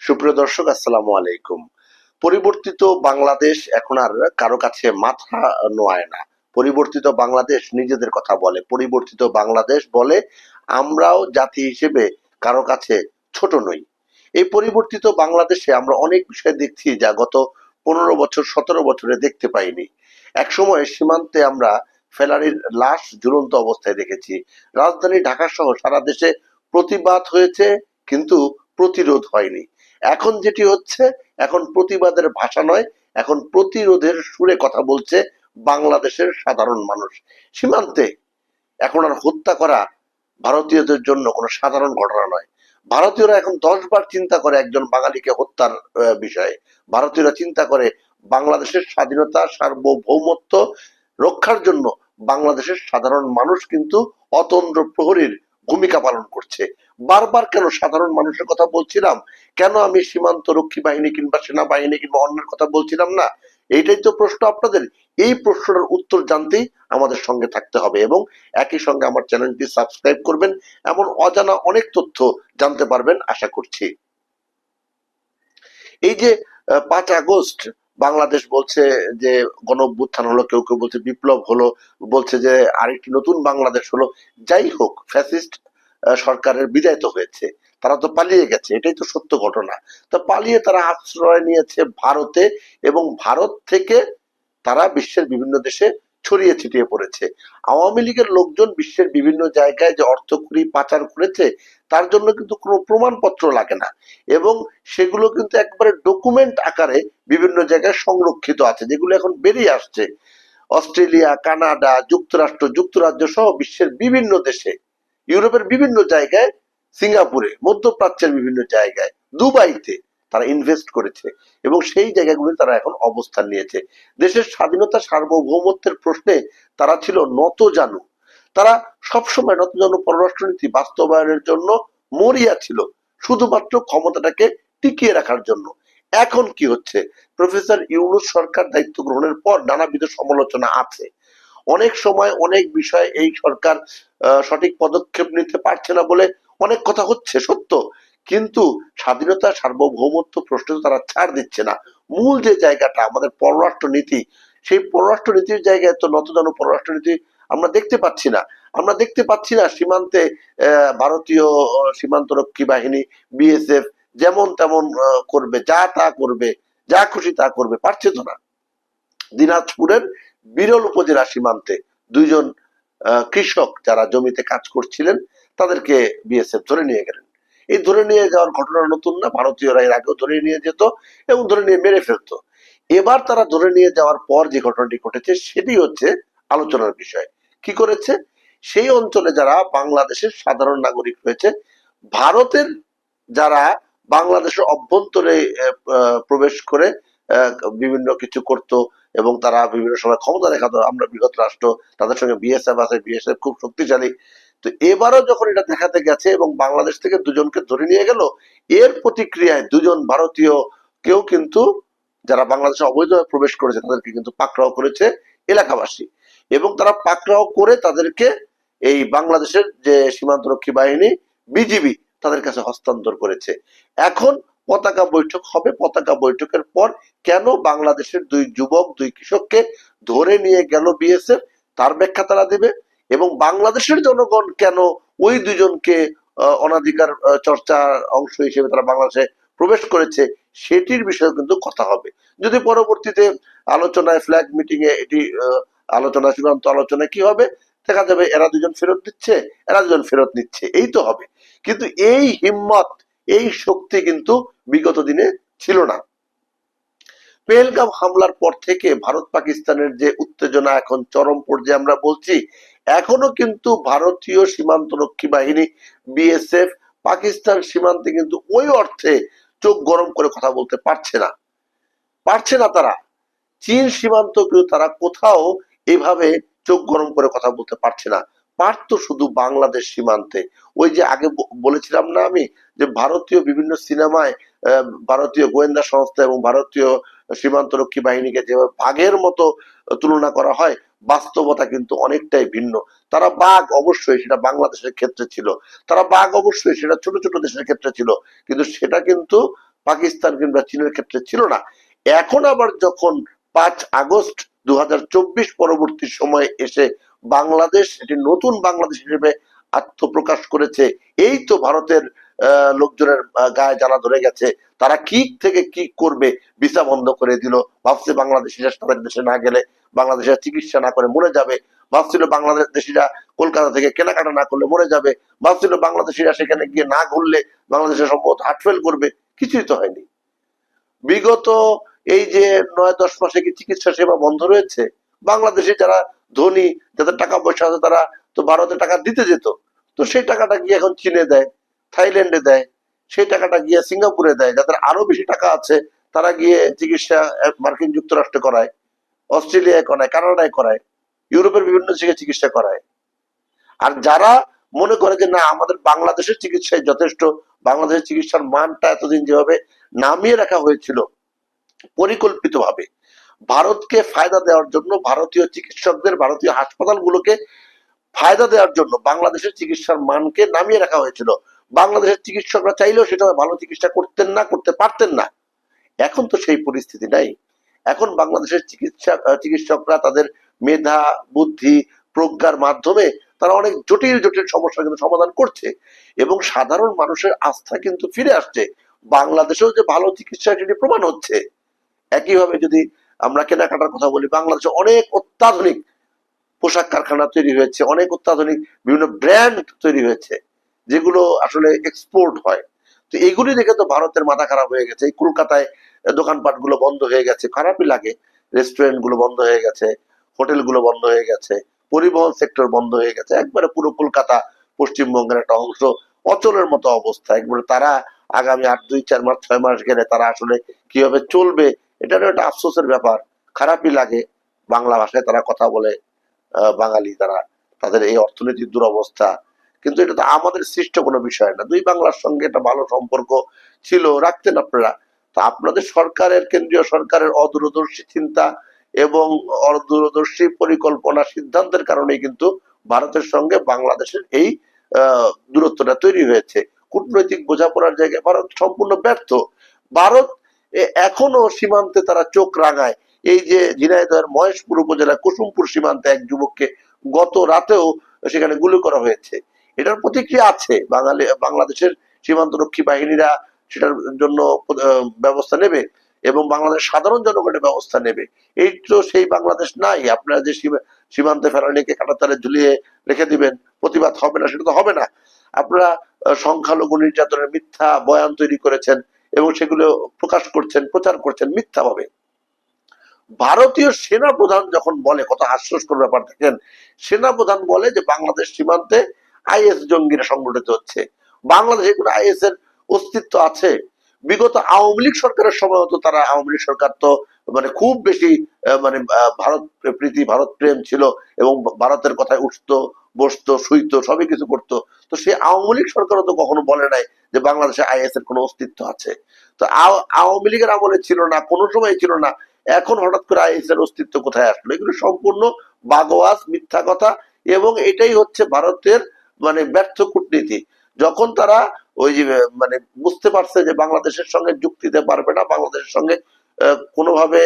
সুপ্রিয় দর্শক, আসসালামু আলাইকুম। পরিবর্তিত বাংলাদেশ এখন আর কারো কাছে মাথা নোয়ায় না। পরিবর্তিত বাংলাদেশ নিজেদের কথা বলে, পরিবর্তিত বাংলাদেশ বলে আমরাও জাতি হিসেবে কারো কাছে ছোট নই। এই পরিবর্তিত বাংলাদেশে আমরা অনেক বিষয় দেখছি যা গত 15 বছর 17 বছরে দেখতে পাইনি। একসময় সীমান্তে আমরা ফেলারির লাশ ঝুলন্ত অবস্থায় দেখেছি। রাজধানী ঢাকা সহ সারা দেশে প্রতিবাদ হয়েছে, কিন্তু প্রতিরোধ হয়নি। এখন যেটি হচ্ছে, এখন প্রতিবাদের ভাষা নয়, এখন প্রতিরোধের সুরে কথা বলছে বাংলাদেশের সাধারণ মানুষ। সীমান্তে এখন আর হত্যা করা ভারতীয়দের জন্য কোনো সাধারণ ঘটনা নয়। ভারতীয়রা এখন 10 বার চিন্তা করে একজন বাঙালিকে হত্যার বিষয়ে। ভারতীয়রা চিন্তা করে বাংলাদেশের স্বাধীনতা সার্বভৌমত্ব রক্ষার জন্য বাংলাদেশের সাধারণ মানুষ কিন্তু অতন্দ্র প্রহরীর ভূমিকা পালন করছে। বারবার কেন সাধারণ মানুষের কথা বলছিলাম, কেন আমি সীমান্ত রক্ষী বাহিনী কিংবা সেনাবাহিনী কিংবা অন্যের কথা বলছিলাম না? এইটাই তো প্রশ্ন আপনাদের। এই প্রশ্নটার উত্তর জানতেই আমাদের সঙ্গে থাকতে হবে এবং একই সঙ্গে আমার চ্যানেলটি সাবস্ক্রাইব করবেন। এমন অজানা অনেক তথ্য জানতে পারবেন আশা করছি। এই যে 5 আগস্ট বাংলাদেশ বলছে যে গণঅভ্যুত্থান হলো, কেউ কেউ বলছে বিপ্লব হলো, বলছে যে আরেকটি নতুন বাংলাদেশ হলো। যাই হোক, ফ্যাসিস্ট সরকারের বিদায় তো হয়েছে, তারা তো পালিয়ে গেছে, এটাই তো সত্য ঘটনা। তো পালিয়ে তারা আশ্রয় নিয়েছে ভারতে এবং ভারত থেকে তারা বিশ্বের বিভিন্ন দেশে ছড়িয়ে ছিটিয়ে পড়েছে। আওয়ামী লীগের লোকজন বিশ্বের বিভিন্ন জায়গায় যে অর্থকড়ি পাচার করেছে তার জন্য কিন্তু কোনো প্রমাণপত্র লাগে না এবং সেগুলো কিন্তু একবারে ডকুমেন্ট আকারে বিভিন্ন জায়গায় সংরক্ষিত আছে, যেগুলো এখন বেরিয়ে আসছে। অস্ট্রেলিয়া, কানাডা, যুক্তরাষ্ট্র, যুক্তরাজ্য সহ বিশ্বের বিভিন্ন দেশে, ইউরোপের বিভিন্ন জায়গায়, সিঙ্গাপুরে, মধ্যপ্রাচ্যের বিভিন্ন জায়গায়, দুবাইতে তারা ইনভেস্ট করেছে এবং সেই জায়গাগুলি তারা এখন অবস্থান নিয়েছে। দেশের স্বাধীনতা সার্বভৌমত্বের প্রশ্নে তারা ছিল নতজানু। তারা সবসময় নতজানু পররাষ্ট্রনীতি বাস্তবায়নের জন্য মরিয়া ছিল, শুধুমাত্র ক্ষমতাটাকে টিকিয়ে রাখার জন্য। এখন কি হচ্ছে? প্রফেসর ইউনূস সরকার দায়িত্ব গ্রহণের পর নানাবিধ সমালোচনা আছে। অনেক সময় অনেক বিষয় এই সরকার সঠিক পদক্ষেপ নিতে পারছে না বলে অনেক কথা হচ্ছে, সত্য। কিন্তু স্বাধীনতা সার্বভৌমত্ব প্রশ্নে তারা ছাড় দিচ্ছে না। মূল যে জায়গাটা আমাদের পররাষ্ট্র নীতি, সেই পররাষ্ট্র নীতির জায়গায় তো নতজানু পররাষ্ট্র নীতি আমরা দেখতে পাচ্ছি না। আমরা দেখতে পাচ্ছি না সীমান্তে ভারতীয় সীমান্তরক্ষী বাহিনী বিএসএফ যেমন তেমন করবে, যা তা করবে, যা খুশি তা করবে, পারছে তো না। দিনাজপুরের বিরল উপজেলা সীমান্তে 2 জন কৃষক যারা জমিতে কাজ করছিলেন তাদেরকে বিএসএফ ধরে নিয়ে গেলেন। এই ধরে নিয়ে যাওয়ার ঘটনা নতুন না, ভারতীয়রা এর আগেও ধরে নিয়ে যেত এবং ধরে নিয়ে মেরে ফেলতো। এবার তারা ধরে নিয়ে যাওয়ার পর যে ঘটনাটি ঘটেছে সেটি হচ্ছে আলোচনার বিষয়। কি করেছে? সেই অঞ্চলে যারা বাংলাদেশের সাধারণ নাগরিক রয়েছে, ভারতের যারা বাংলাদেশের অভ্যন্তরে প্রবেশ করে বিভিন্ন কিছু করত এবং তারা বিভিন্ন সময় ক্ষমতা দেখাতো, আমরা বৃহৎ রাষ্ট্র, তাদের সঙ্গে বিএসএফ আছে, বিএসএফ খুব শক্তিশালী। তো এবারও যখন এটা দেখাতে গেছে এবং বাংলাদেশ থেকে 2 জনকে ধরে নিয়ে গেল, এর প্রতিক্রিয়ায় 2 জন ভারতীয় কেউ কিন্তু যারা বাংলাদেশে অবৈধভাবে প্রবেশ করেছে তাদেরকে কিন্তু পাকড়াও করেছে এলাকাবাসী এবং তারা পাকড়াও করে তাদেরকে এই বাংলাদেশের যে সীমান্তরক্ষী বাহিনী বিজিবি তাদের কাছে হস্তান্তর করেছে। এখন পতাকা বৈঠক হবে, পতাকা বৈঠকের পর কেন বাংলাদেশের 2 যুবক 2 কৃষককে ধরে নিয়ে গেল বিএসএফ তার ব্যাখ্যা তারা দেবে এবং বাংলাদেশের জনগণ কেন ওই 2 জনকে অনাধিকার চর্চার অংশ হিসেবে তারা বাংলাদেশে প্রবেশ করেছে সেটির বিষয়ে কিন্তু কথা হবে। যদি পরবর্তীতে আলোচনায় ফ্ল্যাগ মিটিং এ এটি আলোচনা, চূড়ান্ত আলোচনায় কি হবে, দেখা যাবে এরা 2 জন ফেরত দিচ্ছে, এরা 2 জন ফেরত নিচ্ছে, এই তো হবে। কিন্তু এই হিম্মত, এই শক্তি কিন্তু বিগত দিনে ছিল না। পেহেলগাম হামলার পর থেকে ভারত পাকিস্তানের যে উত্তেজনা এখন চরম পর্যায়ে আমরা বলছি, এখনো কিন্তু ভারতীয় সীমান্তরক্ষী বাহিনী বিএসএফ পাকিস্তান সীমান্তে কিন্তু ওই অর্থে চোখ গরম করে কথা বলতে পারছে না, পারছে না তারা। চীন সীমান্ত কিন্তু তারা কোথাও এভাবে চোখ গরম করে কথা বলতে পারছে না, পারতো শুধু বাংলাদেশ সীমান্তে। ওই যে আগে বলেছিলাম না আমি, যে ভারতীয় বিভিন্ন সিনেমায় ভারতীয় গোয়েন্দা সংস্থা এবং ভারতীয় সীমান্তরক্ষী বাহিনীকে যেভাবে বাঘের মতো তুলনা করা হয়, বাস্তবতা কিন্তু অনেকটাই ভিন্ন। তারা বাঘ অবশ্যই, সেটা বাংলাদেশের ক্ষেত্রে ছিল, তারা বাঘ অবশ্যই সেটা ছোট ছোট দেশের ক্ষেত্রে ছিল, কিন্তু সেটা কিন্তু পাকিস্তান কিংবা চীনের ক্ষেত্রে ছিল না। এখন আবার যখন 5 আগস্ট 2024 পরবর্তী সময়ে এসে বাংলাদেশ এটি নতুন বাংলাদেশ হিসেবে আত্মপ্রকাশ করেছে, এই তো ভারতের লোকজনের গায়ে জ্বালা ধরে গেছে। তারা কি থেকে কি করবে, ভিসা বন্ধ করে দিল, ভাবছে বাংলাদেশিরা তাদের দেশে না গেলে বাংলাদেশের চিকিৎসা না করে মরে যাবে, ভাবছিল বাংলাদেশিরা কলকাতা থেকে কেনাকাটা না করলে মরে যাবে, ভাবছিল বাংলাদেশিরা সেখানে গিয়ে না ঘুরলে বাংলাদেশের সম্পদ হার্টফেল করবে। কিছুই তো হয়নি। বিগত এই যে 9-10 মাসে কি চিকিৎসা সেবা বন্ধ রয়েছে? বাংলাদেশে যারা ধনী, যাদের টাকা পয়সা আছে, তারা তো ভারতে টাকা দিতে যেত, তো সেই টাকাটা গিয়ে এখন চীনে দেয়, থাইল্যান্ডে দেয়, সেই টাকাটা গিয়ে সিঙ্গাপুরে দেয়। যাদের আরো বেশি টাকা আছে তারা গিয়ে চিকিৎসা মার্কিন যুক্তরাষ্ট্রে করায়, অস্ট্রেলিয়ায় করায়, কানাডায় করায়, ইউরোপের বিভিন্ন জায়গায় চিকিৎসা করায়। আর যারা মনে করে যে না আমাদের বাংলাদেশের চিকিৎসায় যথেষ্ট, বাংলাদেশের চিকিৎসার মানটা এতদিন যেভাবে নামিয়ে রাখা হয়েছিল পরিকল্পিতভাবে ভারতকে ফায়দা দেওয়ার জন্য, ভারতীয় চিকিৎসকদের, ভারতীয় হাসপাতালগুলোকে ফায়দা দেওয়ার জন্য বাংলাদেশের চিকিৎসার মানকে নামিয়ে রাখা হয়েছিল। বাংলাদেশের চিকিৎসকরা চাইলেও সেটা ভালো চিকিৎসা করতেন না, করতে পারতেন না। এখন তো সেই পরিস্থিতি নাই। এখন বাংলাদেশের চিকিৎসকরা তাদের মেধা, বুদ্ধি, প্রজ্ঞার মাধ্যমে তারা অনেক জটিল জটিল সমস্যা কিন্তু সমাধান করছে, এবং সাধারণ মানুষের আস্থা কিন্তু ফিরে আসছে। বাংলাদেশেও যে ভালো চিকিৎসা সেটি প্রমাণ হচ্ছে। একইভাবে যদি আমরা কেনাকাটার কথা বলি, বাংলাদেশে অনেক অত্যাধুনিক পোশাক কারখানা তৈরি হয়েছে, অনেক অত্যাধুনিক বিভিন্ন ব্র্যান্ড তৈরি হয়েছে যেগুলো আসলে এক্সপোর্ট হয়। তো এগুলি দেখে তো ভারতের মাথা খারাপ হয়ে গেছে। এই কলকাতায় দোকানপাট গুলো বন্ধ হয়ে গেছে, খারাপই লাগে। রেস্টুরেন্ট গুলো বন্ধ হয়ে গেছে, হোটেল গুলো বন্ধ হয়ে গেছে, পরিবহন সেক্টর বন্ধ হয়ে গেছে। একবারে পুরো কলকাতা, পশ্চিমবঙ্গের একটা অংশ অচলের মতো অবস্থা। একবারে তারা আগামী 8, 2, 4 মাস 6 মাস গেলে তারা আসলে কিভাবে চলবে, এটারও একটা আফসোসের ব্যাপার। খারাপই লাগে। বাংলা ভাষায় তারা কথা বলে, বাঙালি তারা, তাদের এই অর্থনৈতিক দুরবস্থা। কিন্তু এটা তো আমাদের সৃষ্ট কোনো বিষয় না। দুই বাংলার সঙ্গে একটা ভালো সম্পর্ক ছিল, রাখতেন আপনারা। তা আপনাদের সরকারের, কেন্দ্রীয় সরকারের অদূরদর্শী চিন্তা এবং অদূরদর্শী পরিকল্পনা, সিদ্ধান্তের কারণেই কিন্তু ভারতের সঙ্গে বাংলাদেশের এই দূরত্বটা তৈরি হয়েছে। কূটনৈতিক বোঝাপড়ার জায়গায় ভারত সম্পূর্ণ ব্যর্থ। ভারত এখনো সীমান্তে তারা চোখ রাঙায়। এই যে ঝিনাইদহের মহেশপুর উপজেলা কুসুমপুর সীমান্তে এক যুবককে গত রাতেও সেখানে গুলি করা হয়েছে। এটার প্রতিক্রিয়া আছে, বাংলাদেশের সীমান্তরক্ষী বাহিনীরা সেটার জন্য ব্যবস্থা নেবে, এবং বাংলাদেশ সাধারণ জনগণের ব্যবস্থা নেবে। এই তো সেই বাংলাদেশ নাই। আপনারা যে সীমান্তে ফেরানিকে কাঁটাতারে ঝুলিয়ে রেখে দিবেন, প্রতিবাদ হবে না, সেটা তো হবে না। আপনারা সংখ্যালঘু নির্যাতনের মিথ্যা বয়ান তৈরি করেছেন এবং সেগুলো প্রকাশ করছেন, প্রচার করছেন মিথ্যাভাবে। ভারতীয় সেনা প্রধান যখন বলে, কত হাস্যস্কর ব্যাপার দেখেন, সেনা প্রধান বলে যে বাংলাদেশ সীমান্তে আইএস জঙ্গিরা সংগঠিত হচ্ছে। বাংলাদেশে কোনো আইএস এর অস্তিত্ব আছে? বিগত আওয়ামী লীগ সরকারের সময় তো তারা, আওয়ামী লীগ সরকার তো মানে খুব বেশি মানে ভারত প্রীতি, ভারত প্রেম ছিল, এবং ভারতের কথায় উঠতো, বসতো, শুইতো, সবই কিছু করতো। তো সেই আওয়ামী লীগ সরকারও তো কখনো বলে নাই যে বাংলাদেশে আইএস এর কোনো অস্তিত্ব আছে। তো আওয়ামী লীগের আমলে ছিল না, কোনো সময় ছিল না। এখন হঠাৎ করে আইএস এর অস্তিত্ব কোথায় আসলো? এগুলো সম্পূর্ণ বাগোয়াজ, মিথ্যা কথা। এবং এটাই হচ্ছে ভারতের মানে ব্যর্থ কূটনীতি। যখন তারা ওই যে মানে বুঝতে পারছে যে বাংলাদেশের সঙ্গে যুক্তিতে পারবে না, বাংলাদেশের সঙ্গে কোনোভাবে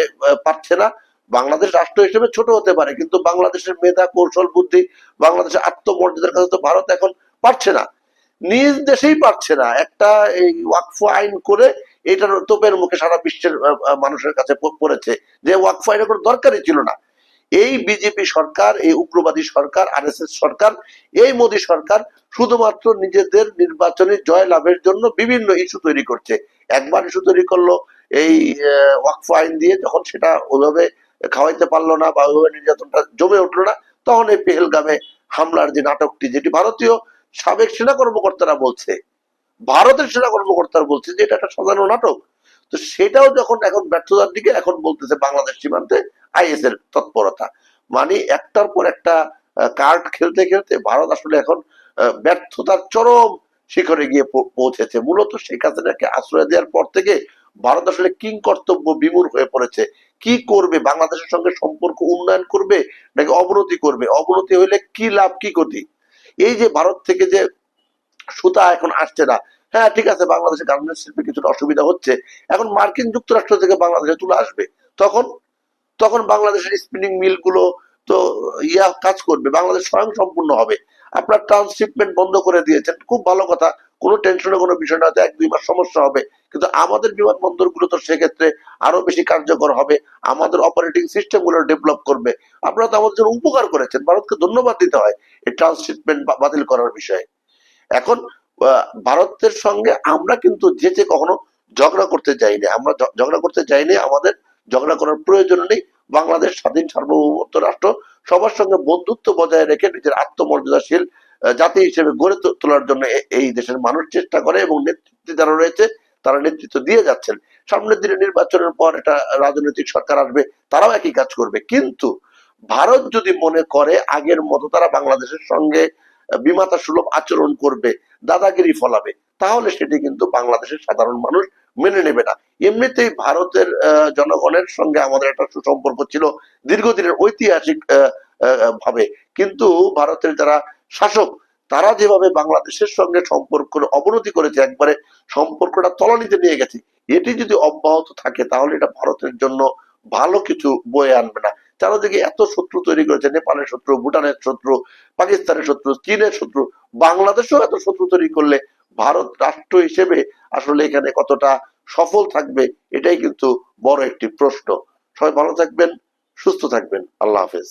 পারছে না, বাংলাদেশ রাষ্ট্র হিসেবে ছোট হতে পারে, কিন্তু বাংলাদেশের মেধা, কৌশল, বুদ্ধি, বাংলাদেশের আত্মমর্যাদার কাছে তো ভারত এখন পারছে না। নিজ দেশেই পারছে না। একটা এই ওয়াকফ আইন করে এটার তোপের মুখে সারা বিশ্বের মানুষের কাছে পড়েছে যে ওয়াকফ আইনের কোনো দরকারই ছিল না। এই বিজেপি সরকার, এই উগ্রবাদী সরকার, আরএসএস সরকার, এই মোদী সরকার শুধুমাত্র নিজেদের নির্বাচনী জয় লাভের জন্য বিভিন্ন ইস্যু তৈরি করছে। একবার ইস্যু তৈরি করলো এই ওয়াকফ আইন দিয়ে, যখন সেটা ওইভাবে খাওয়াইতে পারলো না বা ওইভাবে নির্যাতনটা জমে উঠলো না, তখন এই পেহেলগামে হামলার যে নাটকটি, যেটি ভারতীয় সাবেক সেনা কর্মকর্তারা বলছে, ভারতের সেনা কর্মকর্তারা বলছে যে এটা একটা সাধারণ নাটক। তো সেটাও যখন এখন ব্যর্থতার দিকে, এখন বলতেছে বাংলাদেশ সীমান্তে আইএস এর তৎপরতা। মানে একটার পর একটা কার্ড খেলতে খেলতে ভারত আসলে এখন ব্যর্থতার চরম শিখরে গিয়ে পৌঁছেছে। মূলত শেখ হাসিনাকে আশ্রয় দেওয়ার পর থেকে ভারত আসলে কিং কর্তব্য বিমূঢ় হয়ে পড়েছে। কি করবে? বাংলাদেশের সঙ্গে সম্পর্ক উন্নয়ন করবে নাকি অবনতি করবে? অবনতি হইলে কি লাভ, কি ক্ষতি? এই যে ভারত থেকে যে সুতা এখন আসছে না, হ্যাঁ ঠিক আছে, বাংলাদেশের গার্মেন্টস শিল্পে কিছুটা অসুবিধা হচ্ছে, এখন মার্কিন যুক্তরাষ্ট্র থেকে বাংলাদেশে তুলে আসবে, তখন তখন বাংলাদেশের স্পিনিং মিল গুলো তো কাজ করবে, বাংলাদেশ স্বয়ং সম্পূর্ণ হবে। আপনার ট্রান্সশিপমেন্ট বন্ধ করে দিয়েছেন, খুব ভালো কথা, কোনো টেনশনের কোনো বিষয় না, হয়তো 1-2 মাস সমস্যা হবে, কিন্তু আমাদের বিমানবন্দর গুলো তো সেক্ষেত্রে আরো বেশি কার্যকর হবে, আমাদের অপারেটিং সিস্টেম গুলো ডেভেলপ করবে। আপনারা তো আমাদের জন্য উপকার করেছেন, ভারতকে ধন্যবাদ দিতে হয় এই ট্রান্সশিপমেন্ট বাতিল করার বিষয়ে। এখন ভারতের সঙ্গে আমরা কিন্তু যে কখনো ঝগড়া করতে যাইনি, আমরা ঝগড়া করতে যাইনি, আমাদের ঝগড়া করার প্রয়োজন নেই। বাংলাদেশ স্বাধীন সার্বভৌমত্ব রাষ্ট্র, সবার সঙ্গে বন্ধুত্ব বজায় রেখে নিজের আত্মমর্যাদাশীল জাতি হিসেবে গড়ে তোলার জন্য এই দেশের মানুষ চেষ্টা করে, এবং নেতৃত্বে যারা রয়েছে তারা নেতৃত্ব দিয়ে যাচ্ছেন। সামনের দিনে নির্বাচনের পর একটা রাজনৈতিক সরকার আসবে, তারাও একই কাজ করবে। কিন্তু ভারত যদি মনে করে আগের মতো তারা বাংলাদেশের সঙ্গে বিমাতা সুলভ আচরণ করবে, দাদাগিরি ফলাবে, তাহলে সেটি কিন্তু বাংলাদেশের সাধারণ মানুষ মেনে নেবে না। এমনিতেই ভারতের জনগণের সঙ্গে আমাদের একটা সুসম্পর্ক ছিল দীর্ঘদিনের, ঐতিহাসিক ভাবে, কিন্তু ভারতের যারা শাসক তারা যেভাবে বাংলাদেশের সঙ্গে সম্পর্ক অবনতি করেছে, একবারে সম্পর্কটা তলানিতে নিয়ে গেছে, এটি যদি অব্যাহত থাকে তাহলে এটা ভারতের জন্য ভালো কিছু বয়ে আনবে না। চারদিকে এত শত্রু তৈরি করেছে, নেপালের শত্রু, ভুটানের শত্রু, পাকিস্তানের শত্রু, চীনের শত্রু, বাংলাদেশেও এত শত্রু তৈরি করলে ভারত রাষ্ট্র হিসেবে আসলে এখানে কতটা সফল থাকবে, এটাই কিন্তু বড় একটি প্রশ্ন। সবাই ভালো থাকবেন, সুস্থ থাকবেন, আল্লাহ হাফেজ।